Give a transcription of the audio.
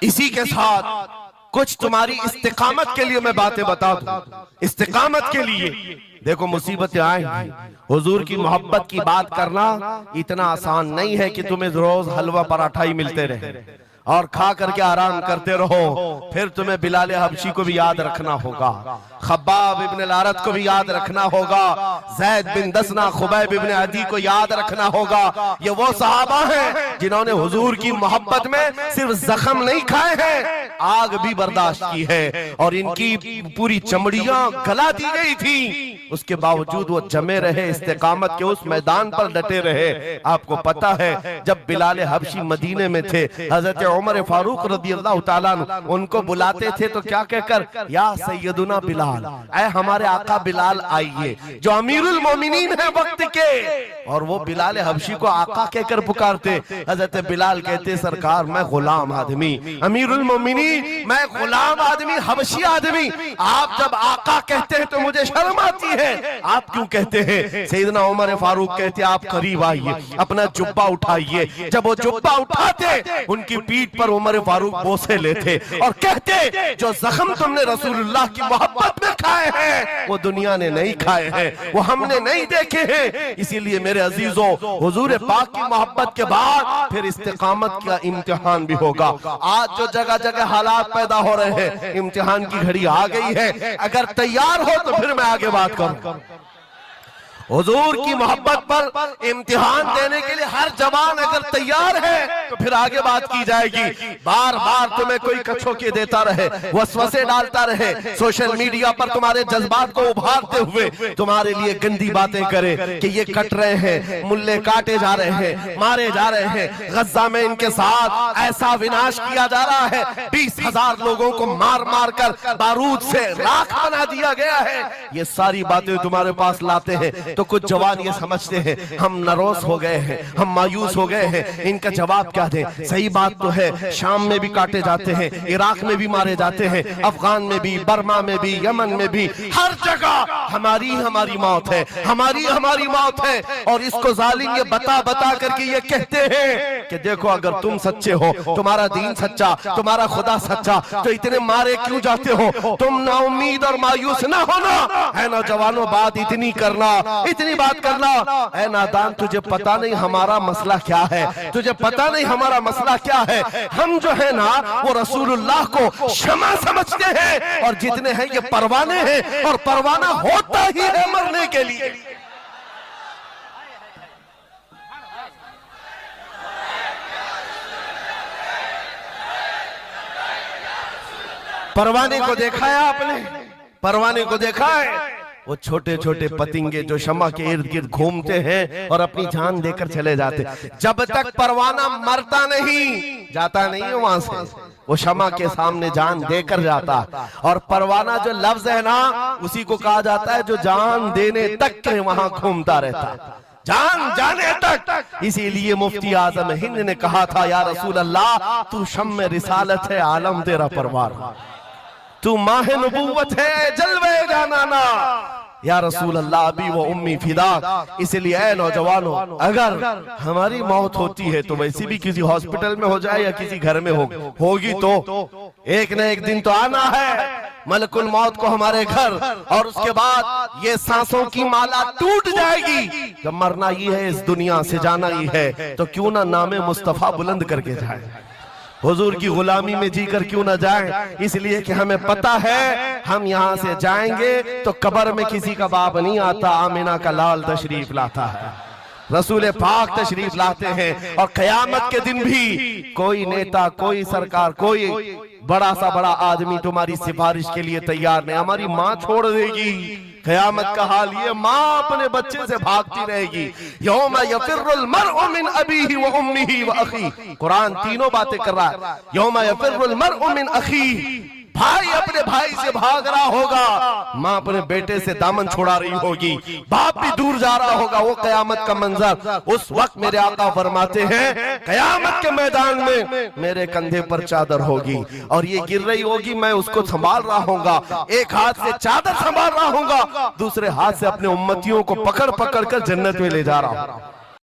اسی کے ساتھ کچھ تمہاری استقامت کے لیے میں باتیں بتا دوں. استقامت کے لیے دیکھو مصیبتیں آئیں گی. حضور کی محبت کی بات کرنا اتنا آسان نہیں ہے کہ تمہیں روز حلوہ پراٹھا ہی ملتے رہے اور کھا کر کے آرام کرتے رہو. پھر تمہیں بلال حبشی کو بھی یاد رکھنا ہوگا, خباب ابن الارت کو بھی یاد رکھنا ہوگا, زید بن دسنا, خبیب ابن عدی کو یاد رکھنا ہوگا. یہ وہ صحابہ ہیں جنہوں نے حضور کی محبت میں صرف زخم نہیں کھائے ہیں, آگ بھی برداشت کی ہے اور ان کی پوری چمڑیاں گلا دی گئی تھی. اس کے باوجود وہ جمے رہے, استقامت کے اس میدان پر ڈٹے رہے. آپ کو پتا ہے جب بلال حبشی مدینے میں تھے, حضرت عمر فاروق رضی اللہ تعالیٰ عنہ ان کو بلاتے تھے تو کیا کہہ کر, یا سیدنا بلال, اے ہمارے آقا بلال آئیے, جو امیر المومنین ہیں وقت کے. اور وہ بلال حبشی کو آقا کہہ کر پکارتے. حضرت بلال کہتے سرکار میں غلام آدمی, امیر المومنین میں غلام آدمی, حبشی آدمی, آپ جب آقا کہتے ہیں تو مجھے شرم آتی ہے, آپ کیوں کہتے ہیں؟ سیدنا عمر فاروق کہتے آپ قریب آئیے, اپنا جبہ اٹھائیے. جب وہ جبہ اٹھاتے ان کی پیٹ پر عمر فاروق بوسے لیتے اور کہتے جو زخم تم نے رسول اللہ کی محبت میں کھائے ہیں وہ دنیا نے نہیں کھائے ہیں, وہ ہم نے نہیں دیکھے ہیں. اسی لیے میرے عزیزوں, حضور پاک کی محبت کے بعد پھر استقامت کا امتحان بھی ہوگا. آج جو جگہ جگہ حالات پیدا ہو رہے ہیں, امتحان کی گھڑی آ گئی ہے. اگر تیار ہو تو پھر میں آگے بات کروں. حضور کی محبت پر امتحان دینے کے لیے ہر جوان اگر تیار ہے تو پھر آگے بات کی جائے گی. بار بار تمہیں کوئی کچھوکے دیتا رہے, وسوسے ڈالتا رہے, سوشل میڈیا پر تمہارے جذبات کو ابھارتے ہوئے تمہارے لیے گندی باتیں کرے کہ یہ کٹ رہے ہیں, ملے کاٹے جا رہے ہیں, مارے جا رہے ہیں, غزہ میں ان کے ساتھ ایسا وناش کیا جا رہا ہے, 20,000 لوگوں کو مار مار کر بارود سے راکھ بنا دیا گیا ہے. یہ ساری باتیں تمہارے پاس لاتے ہیں تو کچھ جوان یہ سمجھتے ہیں ہم نروس ہو گئے ہیں, ہم مایوس ہو گئے ہیں, ان کا جواب کیا دیں. صحیح بات تو ہے, شام میں بھی کاٹے جاتے ہیں, عراق میں بھی مارے جاتے ہیں, افغان میں بھی, برما میں بھی, یمن میں بھی, ہر جگہ ہماری موت ہے, ہماری موت ہے. اور اس کو ظالم یہ بتا بتا کر کے یہ کہتے ہیں کہ دیکھو اگر تم سچے ہو, تمہارا دین سچا, تمہارا خدا سچا, تو اتنے مارے کیوں جاتے ہو؟ تم نا امید اور مایوس نہ ہونا. اے نوجوانوں بات اتنی کرنا, اتنی بات کرنا. اے نادان تجھے پتا نہیں ہمارا مسئلہ کیا ہے, تجھے پتا نہیں ہمارا مسئلہ کیا ہے. ہم جو ہے نا وہ رسول اللہ کو شمع سمجھتے ہیں, اور جتنے ہیں یہ پروانے ہیں, اور پروانہ ہوتا ہی ہے مرنے کے لیے. پروانے کو دیکھا ہے آپ نے, پروانے کو دیکھا ہے, وہ چھوٹے چھوٹے پتنگے جو شمع کے ارد گرد گھومتے ہیں اور اپنی جان دے کر چلے جاتے. جب تک پروانہ مرتا نہیں, جاتا نہیں ہے وہاں سے, وہ شمع کے سامنے جان دے کر جاتا. اور پروانہ جو لفظ ہے نا اسی کو کہا جاتا ہے جو جان دینے تک کے وہاں گھومتا رہتا, جان جانے تک. اسی لیے مفتی اعظم ہند نے کہا تھا یا رسول اللہ تو شمع رسالت ہے, عالم تیرا پروانہ, تو ماہ نبوت ہے, جلوے جانانا. یا رسول اللہ ابھی وہ امی فدا. اس لیے اے نوجوانوں, اگر ہماری موت ہوتی ہے تو ویسی بھی کسی ہاسپٹل میں ہو جائے یا کسی گھر میں ہوگی تو ایک نہ ایک دن تو آنا ہے ملک الموت کو ہمارے گھر, اور اس کے بعد یہ سانسوں کی مالا ٹوٹ جائے گی. جب مرنا یہ ہے, اس دنیا سے جانا یہ ہے, تو کیوں نہ نام مصطفیٰ بلند کر کے جائیں, حضور کی غلامی میں جی کر کیوں نہ جائیں. اس لیے کہ ہمیں پتا ہے ہم یہاں سے جائیں گے تو قبر میں کسی کا باپ نہیں آتا, آمینہ کا لال تشریف لاتا ہے, رسول پاک تشریف لاتے ہیں. اور قیامت کے دن بھی کوئی نیتا, کوئی سرکار, کوئی بڑا سا بڑا آدمی تمہاری سفارش کے لیے تیار نہیں. ہماری ماں چھوڑ دے گی, قیامت کا حال یہ, ماں اپنے بچے سے بھاگتی رہے گی. یوم یفر المرء من ابیہ و امہ و اخیہ, قرآن تینوں باتیں کر رہا ہے. یوم یفر المرء من اخیہ, بھائی اپنے بھائی سے بھاگ رہا ہوگا, ماں اپنے بیٹے سے دامن چھوڑا رہی ہوگی, باپ بھی دور جا رہا ہوگا. وہ قیامت کا منظر, اس وقت میرے آقا فرماتے ہیں قیامت کے میدان میں میرے کندھے پر چادر ہوگی اور یہ گر رہی ہوگی, میں اس کو سنبھال رہا ہوں گا, ایک ہاتھ سے چادر سنبھال رہا ہوں گا, دوسرے ہاتھ سے اپنے امتیوں کو پکڑ پکڑ کر جنت میں لے جا رہا ہوں.